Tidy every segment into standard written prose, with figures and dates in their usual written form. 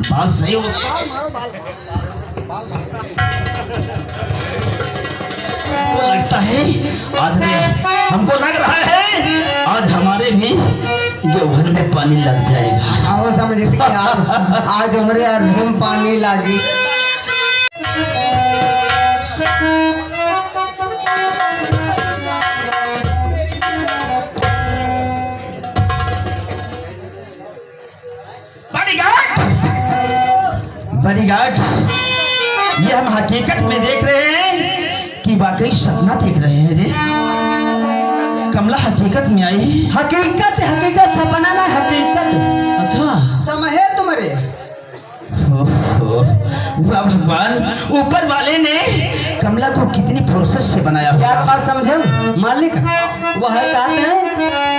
बाल सही हो। तो लगता है आज हमको लग रहा है आज हमारे भी गेहूं में पानी लग जाएगा। आओ समझते आज हमारे अर्घ में पानी लगी। बॉडीगार्ड, ये हम हकीकत में देख रहे हैं कि वाकई सपना देख रहे हैं रे। कमला हकीकत में आई। हकीकत हकीकत सपना ना हकीकत। अच्छा समय है तुम्हारे। भगवान ऊपर वाले ने कमला को कितनी प्रोसेस से बनाया होगा। क्या बात समझो मालिक वह कहते हैं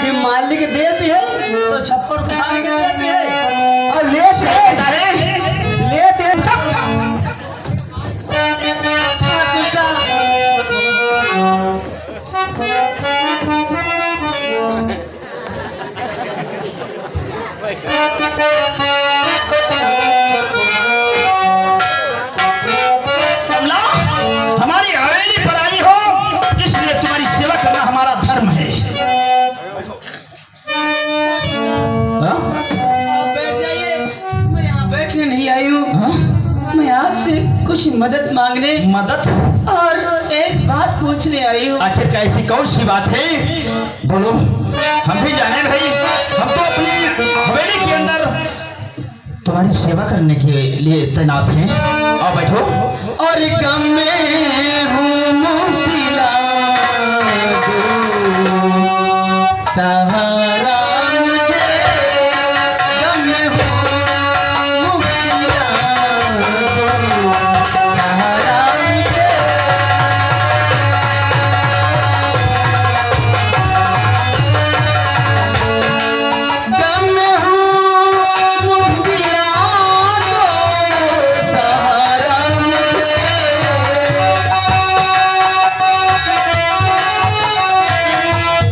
कि मालिक देती है तो छप्पर उठा के देती है और लेते कमला हमारी हवेली पर आई हो, इसलिए तुम्हारी सेवा करना हमारा धर्म है। बैठ जाइए, मैं यहाँ बैठने नहीं आई हूँ। मैं आपसे कुछ मदद मांगने मदद और एक बात पूछने आई हूँ। आखिर कैसी कौन सी बात है, बोलो। हम भी जाने भाई, हम तो अपनी हवेली के अंदर तुम्हारी सेवा करने के लिए तैनात हैं। आओ बैठो। और गम में हूँ मोतीला सहारा मुझे, गम में हूँ मोतीला सहारा मुझे। गम में हूँ मोतीला सहारा मुझे।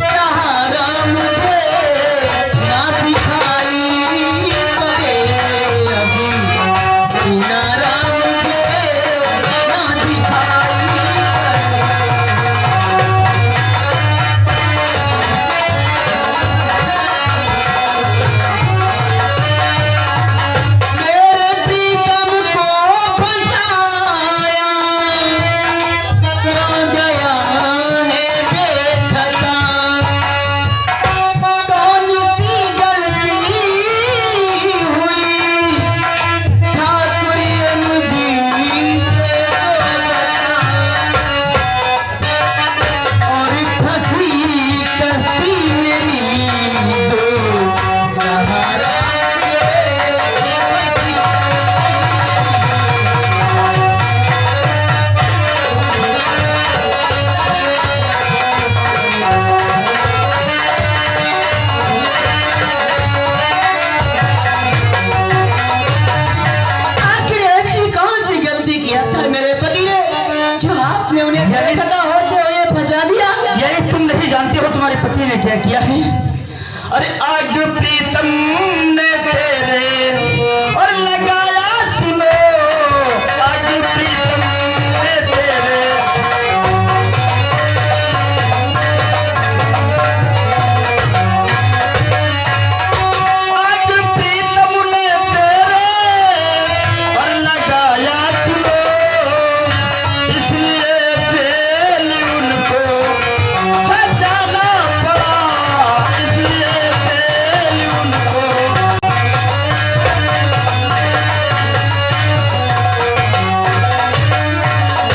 सहारा मुझे ना दिखाई पड़े अभी, किनारा मुझे ना दिखाई मेरे प्रीतम को बचाया क्यों गया है बेखता। कौन सी गलती हुई ठाकुर ये मुझे और फंसी कश्ती मेरी दो सहारा आखिर ऐसी कौन सी गलती किया था मेरे पति ने जो आपने उन्हें पता हो तो ये फंसा दिया। यही तुम नहीं जानते हो तुम्हारे पति ने क्या किया है। अरे आज प्रीतम ने तेरे और लगाया सुनो, आज प्रीतम ने तेरे आज प्रीतम ने तेरे और लगाया सुनो, इसलिए जेल उनको जाना पड़ा, इसलिए जेल उनको।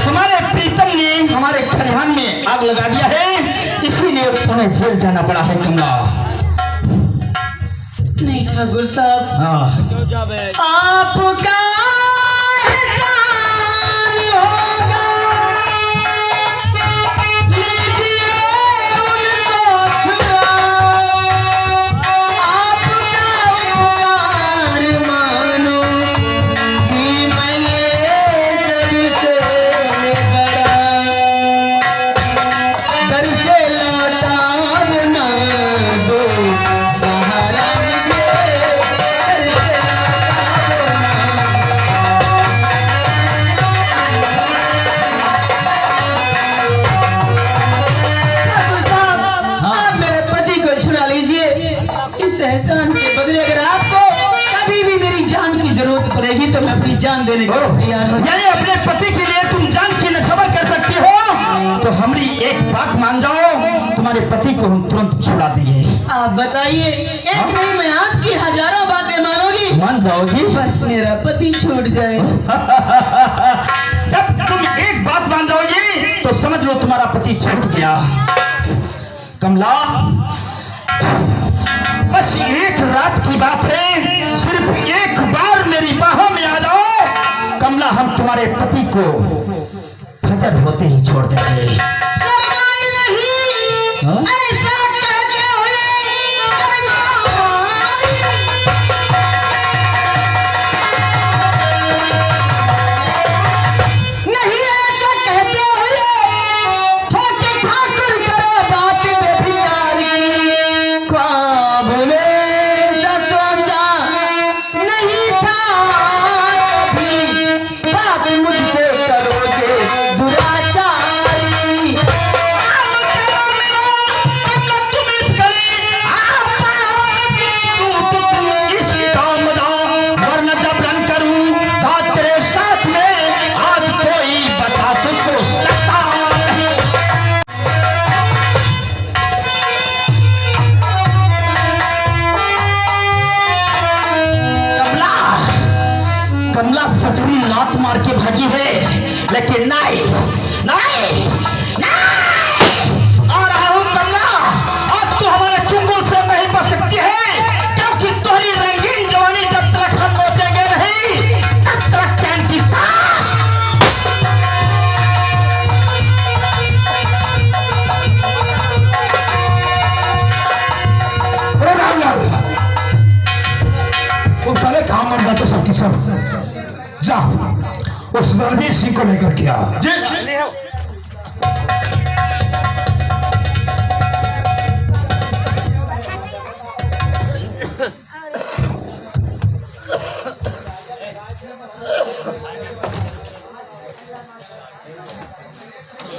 तुम्हारे प्रीतम ने हमारे खलिहान में आग लगा दिया है, इसीलिए उन्हें जेल जाना पड़ा है कमला। नहीं ठाकुर साहब, हाँ आपका एहसान होगा, लीजिए उनको छुआ। आपका उपकार मानो कि मैं ये सबसे बड़ा दर से लौटा ना दो सहारा मुझे, दर से लौटा पड़ेगी तो मैं अपनी जान देने को तैयार हूँ। यानी अपने पति के लिए तुम जान की नसबर कर सकती हो? तो हमारी एक बात मान जाओ, तुम्हारे पति को हम तुरंत छुड़ा देंगे। आप बताइए, एक नहीं मैं आपकी हजारों बातें मानोगी? मान जाओगी? बस मेरा पति छूट जाए। जब तुम एक बात मान जाओगी तो समझ लो तुम्हारा पति छूट गया। कमला, बस एक रात की बात है, सिर्फ एक बार मेरी बाहों में आ जाओ कमला, हम तुम्हारे पति को फजर होते ही छोड़ देंगे। हाँ? कमला सचुरी लात मार के भागी है, लेकिन नहीं नहीं नहीं, आ रहा हूं कमला, अब तो हमारे चुंगल से नहीं बच सकती है, क्योंकि तुम्हारी रंगीन जवानी जब तक हम पहुंचेंगे नहीं तब तक चैन की सांस। तुम सारे काम बन जाते सबकी सब, जाओ उस रणवीर सिंह को लेकर के आओ।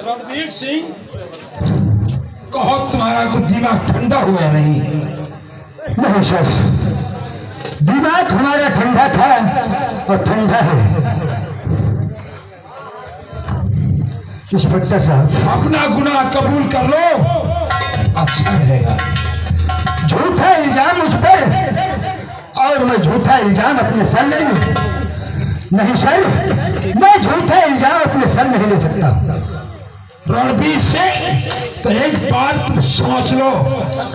रणवीर सिंह, कहो तुम्हारा कुछ दिमाग ठंडा हुआ नहीं? नहीं सर, दिमाग हमारा ठंडा था और ठंडा है। इंस्पेक्टर साहब, अपना गुनाह कबूल कर लो, अच्छा रहेगा। झूठा इल्जाम उस पर, और मैं झूठा इल्जाम अपने सर ले लूं? नहीं सर, मैं झूठा इल्जाम अपने सर नहीं ले सकता। रणवीर सिंह, तो एक बात तुम सोच लो,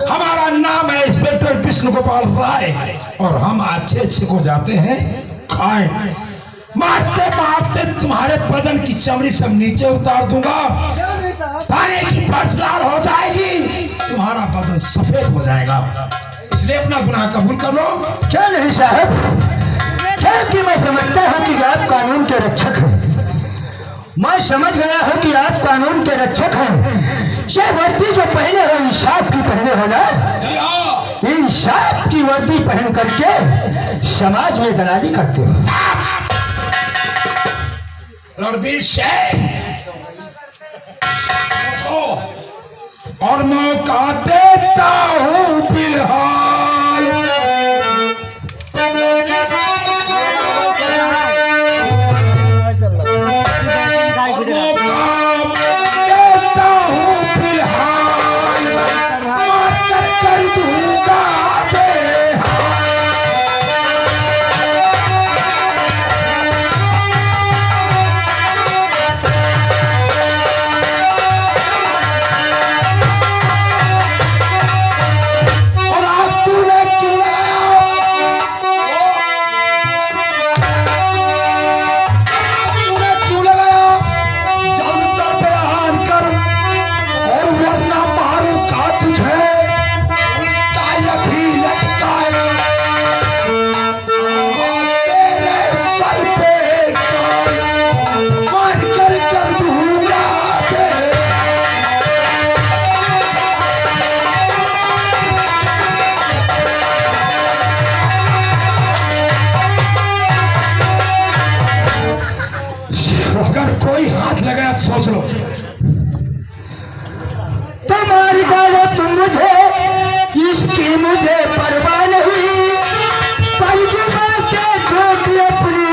हमारा नाम है इंस्पेक्टर विष्णु गोपाल राय, और हम अच्छे को जाते हैं खाए, मारते मारते तुम्हारे बदन की चमड़ी सब नीचे उतार दूंगा, पानी की फर्श लाल हो जाएगी, तुम्हारा बदन सफेद हो जाएगा, इसलिए अपना गुनाह कबूल कर लो। क्या नहीं साहब, क्योंकि मैं समझता हूँ कि आप कानून के रक्षक हैं। मैं समझ गया हूँ कि आप कानून के रक्षक हैं। ये वर्दी जो पहने हो इंसाफ की पहने हो ना, इंसाफ की वर्दी पहन करके समाज में दलाली करते हो। रणवीर सिंह, और मौका देता हूँ फिलहाल, कोई हाथ लगाया सोच लो। तुम्हारी गालो तुम मुझे, इसकी मुझे परवाह नहीं, पर जो बातें जो भी अपनी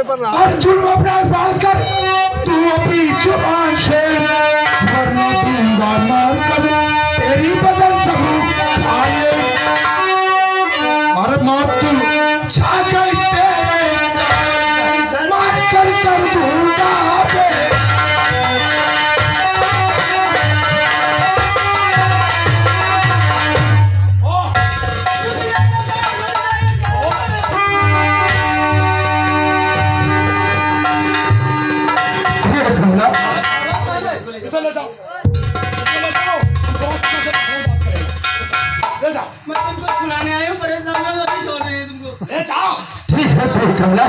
अर्जुन अपना बाल कर तू अपनी जुबान से वरना दूंगा मार कर तेरी बदन सबूत खाए और मौत तू छा गई तेरे मार कर दूंगा मैं तुमको छुड़ाने आया हूँ, परेशान मत करो, छोड़ देंगे तुमको। ठीक है फिर कमला,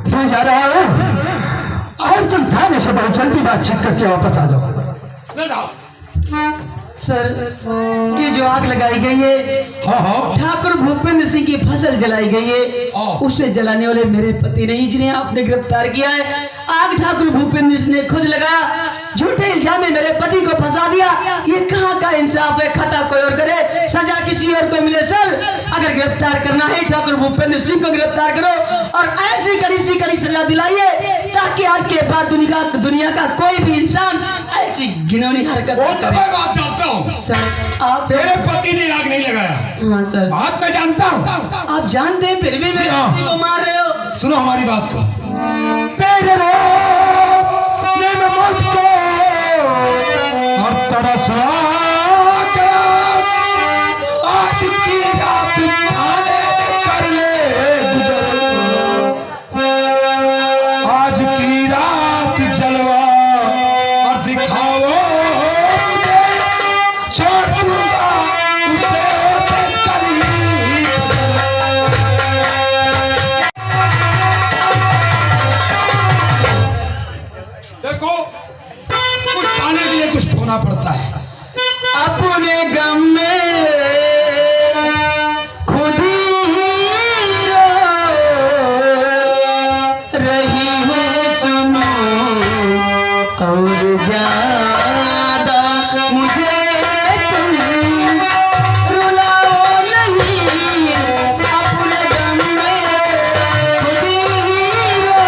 मैं जा रहा हूँ और तुम थाने से बहुत जल्दी बातचीत करके वापस आ जाओ। सर, ये जो आग लगाई गई है, हाँ ठाकुर भूपेंद्र सिंह की फसल जलाई गई है, उसे जलाने वाले मेरे पति नहीं जिन्हें आपने गिरफ्तार किया है। आग ठाकुर भूपेंद्र सिंह ने खुद लगाया, झूठे इल्जाम में मेरे पति को फंसा दिया। ये कहाँ का इंसाफ है? खता कोई और करे, सजा किसी और को मिले। सर, अगर गिरफ्तार करना है ठाकुर भूपेंद्र सिंह को गिरफ्तार करो और ऐसी कड़ी सजा दिलाइए ताकि आज के बाद दुनिया का कोई भी इंसान ऐसी घिनौनी हरकत वो तो मैं बात जानता हूँ। सर, आप तेरे पति ने आग नहीं लगाया। हाँ सर, बात मैं जानता हूँ। आप जानते हैं फिर भी मेरे पति को मार रहे हो। सुनो हमारी बात को। तेरे रोने में मुझको और तरस आ गया। आज की रात खाने कर ले गुजर, आज की रात जलवा और दिखाओ मुझे, छोड़ दूंगा उसे करीब। देखो, कुछ खाने के लिए कुछ खोना पड़ता है। अपने गम में खुद ही रो रही हूँ, सुनो और ज्यादा मुझे तुम रुलाओ नहीं। अपने गम में खुद ही रो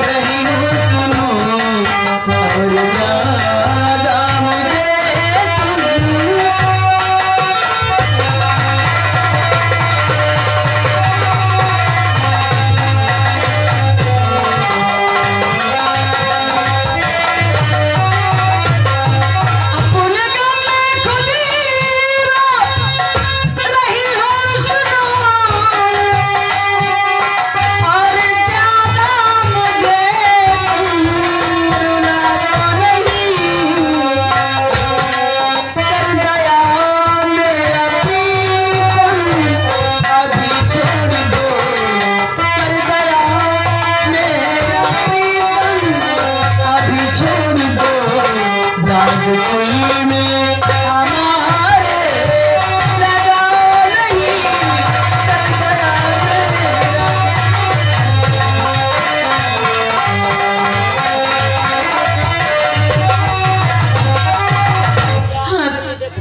रही हूँ, सुनो और ज्यादा मुझे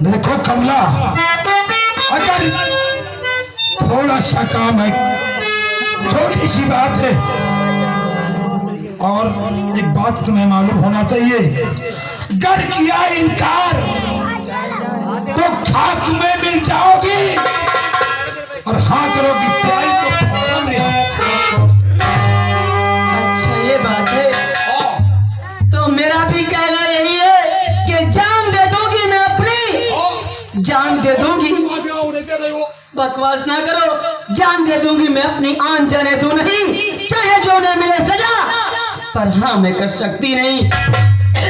देखो कमला, अगर थोड़ा सा काम है, छोटी सी बात है, और एक बात तुम्हें मालूम होना चाहिए, अगर किया इनकार तो खाक में मिल जाओगी, और हाँ करोगी प्यारी तो फौरन नहीं। अच्छा ये बात है, तो मेरा भी कहना यही है कि जान दे दूंगी मैं अपनी, जान दे दूंगी। बकवास ना करो, जान दे दूंगी मैं अपनी, आन जाने दूं नहीं, चाहे जो न मिले सजा, पर हाँ मैं कर सकती नहीं।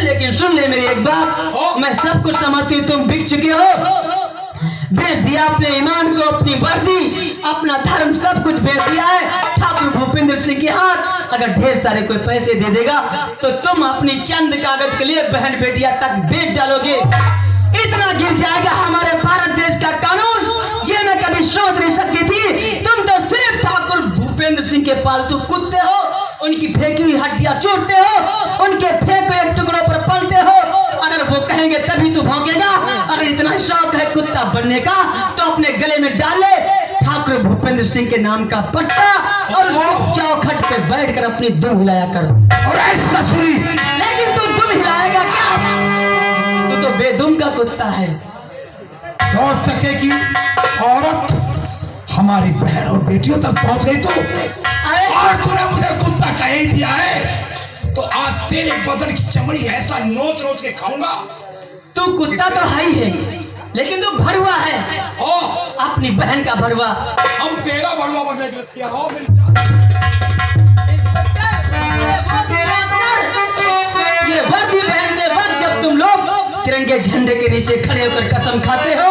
लेकिन सुन ले मेरी एक बात, मैं सब कुछ समझती, तुम बिक चुके हो, बेच दिया अपने ईमान को, अपनी वर्दी, अपना धर्म, सब कुछ बेच दिया है ठाकुर भूपेंद्र सिंह के हाथ। अगर ढेर सारे कोई पैसे दे देगा तो तुम अपनी चंद कागज के लिए बहन बेटियां तक बेच डालोगे। इतना गिर जाएगा हमारे भारत देश का कानून, ये मैं कभी सोच नहीं सकती थी। तुम तो सिर्फ ठाकुर भूपेंद्र सिंह के पालतू कुत्ते हो, उनकी फेंकी हुई हड्डियां चूरते हो, उनके फेंक हुए टुकड़ों पर पलते हो। अगर वो कहेंगे तभी तू भौंकेगा। अगर इतना शौक है कुत्ता बनने का तो अपने गले में डाल ले ठाकुर भूपेंद्र सिंह के नाम का पट्टा और उसके चौखट पे बैठकर अपनी दुम हिलाया कर। और ऐसा ससुरी, लेकिन तू दुम हिलाएगा क्या? तू तो बेदुम का कुत्ता है। दौड़ टके की औरत हमारी बहन और बेटियों तक पहुंच गई तो और तूने मुझे कुत्ता कह ही दिया है तो आज तेरे बदन की चमड़ी ऐसा नोच नोच के खाऊंगा। तू कुत्ता तो है ही है, लेकिन तू भरुआ है, ओ अपनी बहन का भरुआ। हम तेरा बड़ुआ बनने के लिए तैयार हो मेरी जान। ये वर्दी पहनते वक्त जब तुम लोग तिरंगे झंडे के नीचे खड़े होकर कसम खाते हो,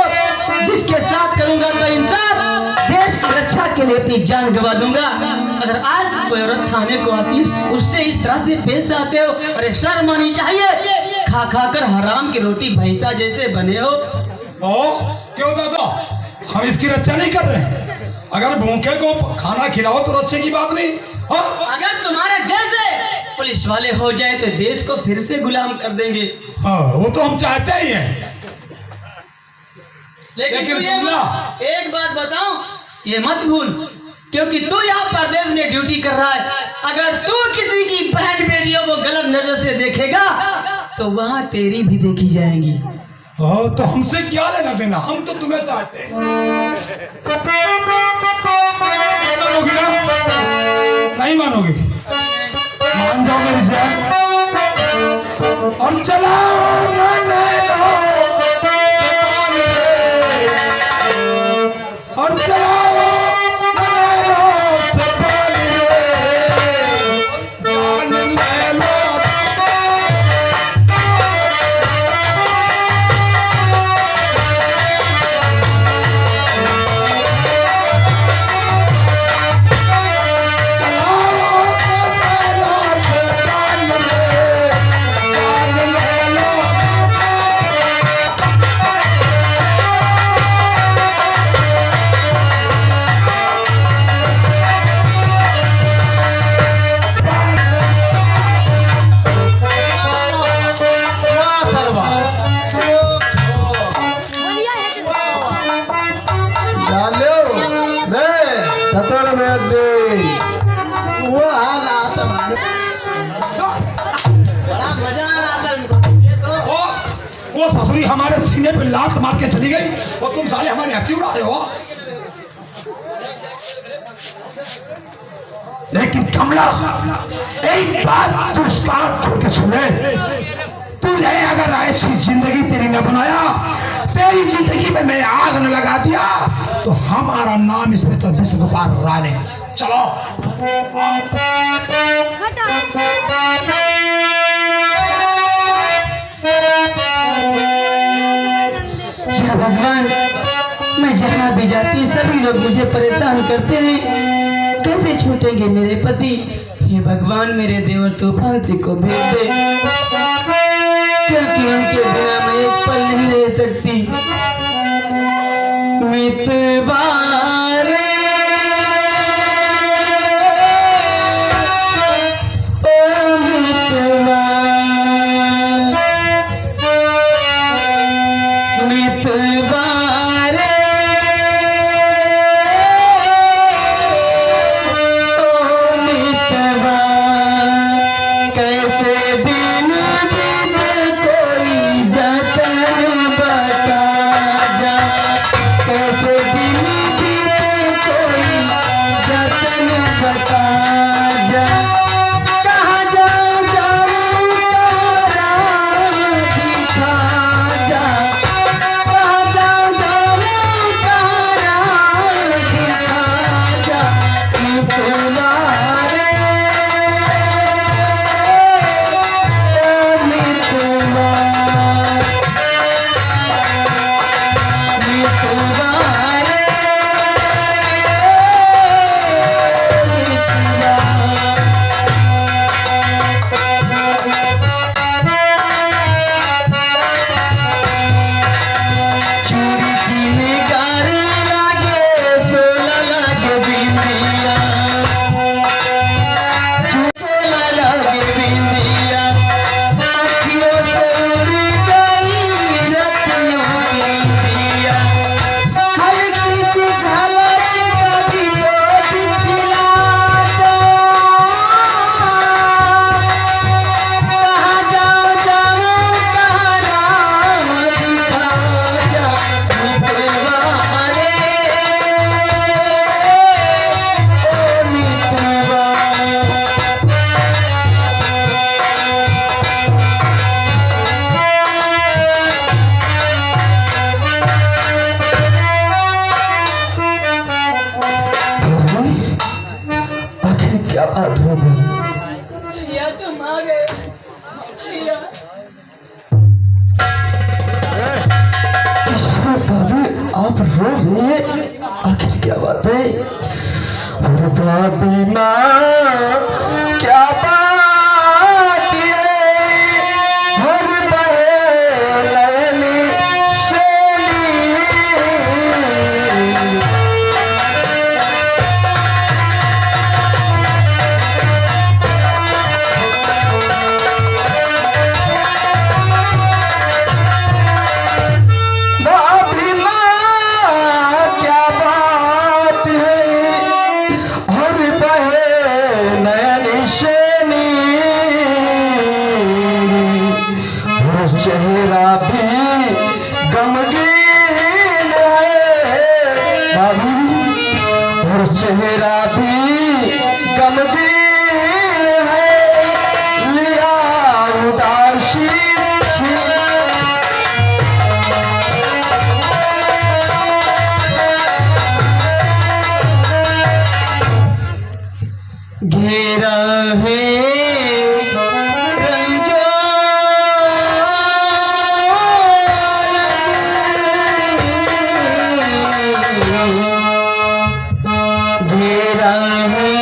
जिसके साथ करूंगा तो इंसाफ, देश की रक्षा के लिए अपनी जान गवा दूंगा, अगर आज कोई औरत थाने को आती उससे इस तरह से पेश आते हो, अरे शर्म आनी चाहिए। खा खा कर हराम की रोटी भैंसा जैसे बने हो। क्यों दादा, हम इसकी रक्षा नहीं कर रहे। अगर भूखे को खाना खिलाओ तो रक्षा की बात नहीं। अगर तुम्हारे जैसे पुलिस वाले हो जाए तो देश को फिर से गुलाम कर देंगे। वो तो हम चाहते ही हैं। लेकिन लेकिन एक बात बताऊं, ये मत भूल, क्योंकि तू यहाँ परदेश में ड्यूटी कर रहा है। अगर तू किसी की बहन बेटियों को गलत नजर से देखेगा तो वहाँ तेरी भी देखी जाएगी। तो हमसे क्या लेना देना, हम तो तुम्हें चाहते हैं। मानोगी ना? नहीं मानोगी? मान जाओ मेरी जान और चलाओ और चलाओ वो ससुरी हमारे सीने पे लात मार के चली गई और तुम साले हमारी हंसी उड़ा रहे हो। लेकिन कमला, एक बात तू कान खोल के सुने, तूने अगर ऐसी जिंदगी तेरी न बनाया, तेरी जिंदगी में मैं आग न लगा दिया तो हमारा नाम इंस्पेक्टर विष्णु गोपाल राय है। चलो भगवान, मैं जहाँ भी जाती सभी लोग मुझे परेशान करते हैं, कैसे छूटेंगे मेरे पति? हे भगवान, मेरे देवर तूफान को भेज दे, क्योंकि उनके बिना मैं एक पल नहीं रह सकती। मितवारे ओ मितवा दिन और भाभी माँ क्या बात है, हर बहन शेली। भाभी माँ क्या बात है, हर बहन शेली। और चेहरा भी गमगीन है भाभी, और चेहरा भी गमगीन है, लिया उदासी। घेरा है घेरा है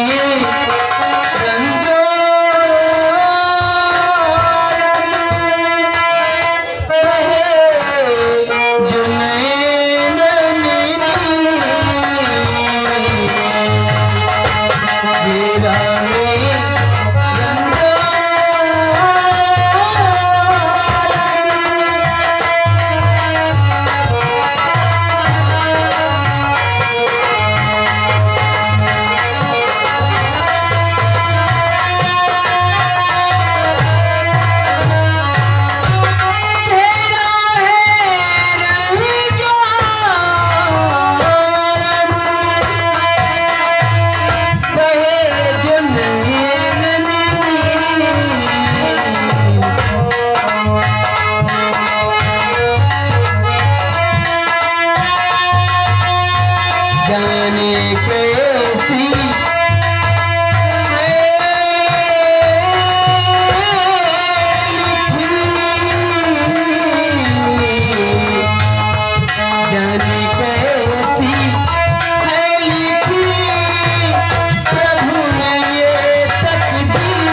जाने कैसी जाने कैसी है लिखी प्रभु ने ये तकदीर।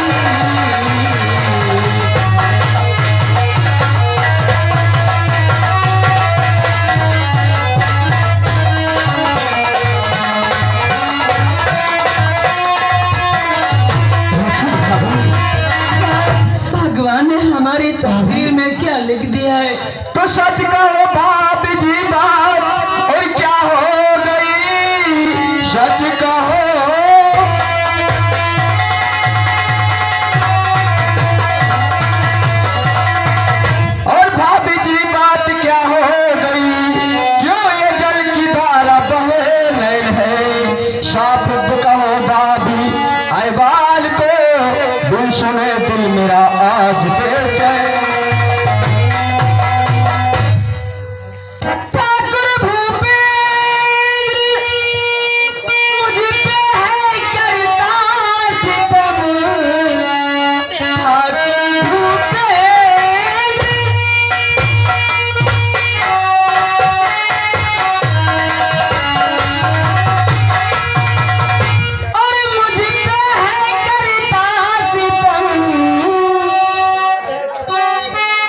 भगवान ने हमारी तकदीर में क्या लिख दिया है? तो सच कहो भाभी जी बात, और क्या हो गई सच कहो। और भाभी जी बात क्या हो गई, क्यों ये जल की धारा बहे नैन है। साफ कहो भाभी आए बाल को, दिल सुने दिल मेरा आज बेचैन। ठाकुर भूपेंद्र मुझ पे है करता सितम। ठाकुर भूपेंद्र और मुझ पे है करता सितम।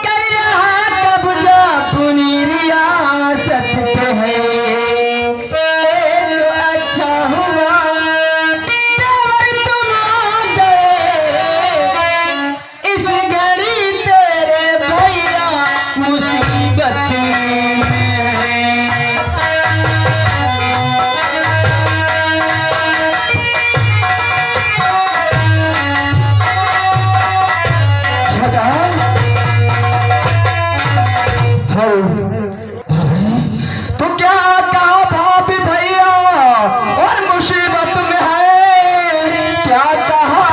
कर रहा कब्जा अपनी रियासत पे है। तो अच्छा हुआ देवर तुम आ गए, इस घड़ी तेरे भैया मुसीबत में है। तो क्या कहा भाभी भैया, और मुसीबत में है क्या कहा।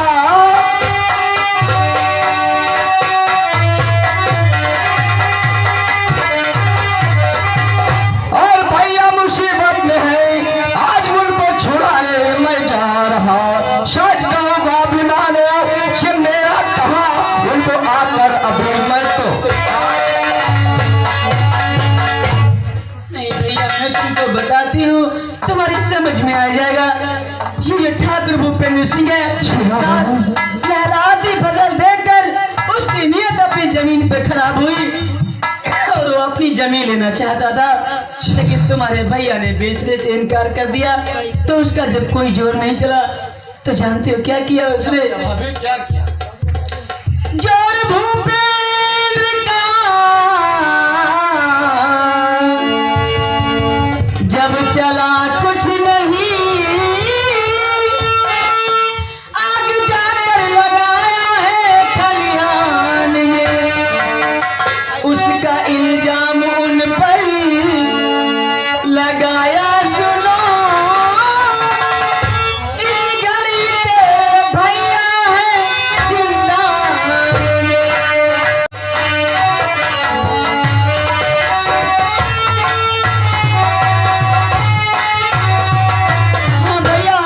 और भैया मुसीबत में है, आज उनको छुड़ाने मैं जा रहा। सच कहो भाभी माने से मेरा कहा, उनको आकर अभी मैं तो नहीं भैया, मैं तुमको बताती हूँ तुम्हारी समझ में आ जाएगा। ये जो ठाकुर भूपेंद्र सिंह है, लहराती फसल देखकर उसकी नीयत अपनी जमीन पे खराब हुई और वो अपनी जमीन लेना चाहता था, लेकिन तुम्हारे भैया ने बेचने से इनकार कर दिया। तो उसका जब कोई जोर नहीं चला तो जानते हो क्या किया उसने? क्या किया? जोर भूपेंद्र का जब चला कुछ नहीं, आग जाकर लगाया है खलिहान में। उसका इल्जाम उन पर लगाया, सुनो इस घड़ी तेरे भैया है जिंदा। हाँ भैया,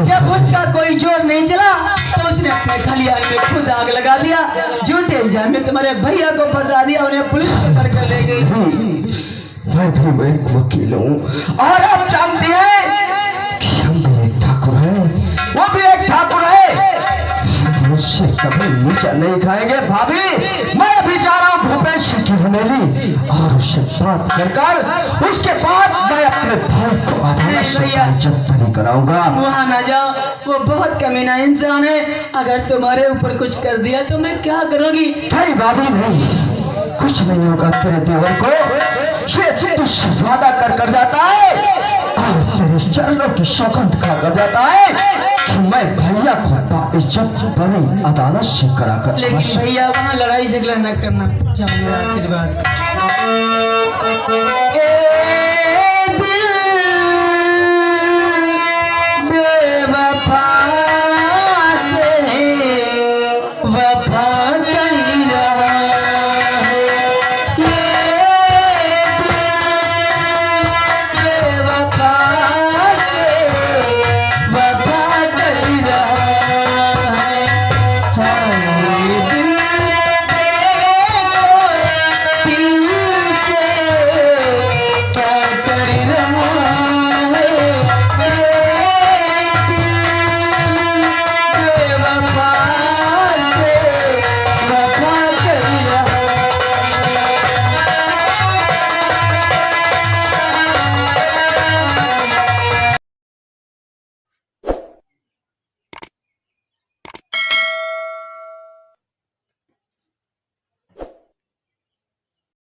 जब उसका कोई जोर नहीं चला तो उसने अपने खलिहान में खुद आग लगा दिया। झूठे इल्जाम में तुम्हारे भैया को फंसा दिया, उन्हें पुलिस पकड़ कर ले गई। मैं एक वकील हूँ और आप जानते हैं कि हम भी एक ठाकुर है, वो भी एक ठाकुर है। हम उससे कभी नीचा नहीं खाएंगे भाभी। मैं अभी जा रहा हूँ भूपेश की हवेली और उससे बात कर उसके बाद मैं अपने भाई को अदालत से इज्जत बरी कराऊंगा। वहाँ न जाओ, वो बहुत कमीना इंसान है। अगर तुम्हारे ऊपर कुछ कर दिया तो मैं क्या करूँगी? भाई भाभी नहीं, कुछ नहीं होगा तेरे देवर को। ये तुझसे वादा कर जाता है और तेरे चरणों की सौगंध खा कर जाता है कि मैं भैया को इज्जत बड़ी अदालत से करा कर। लेकिन भैया वहाँ लड़ाई झगड़ा न करना। जाओ मेरा आशीर्वाद।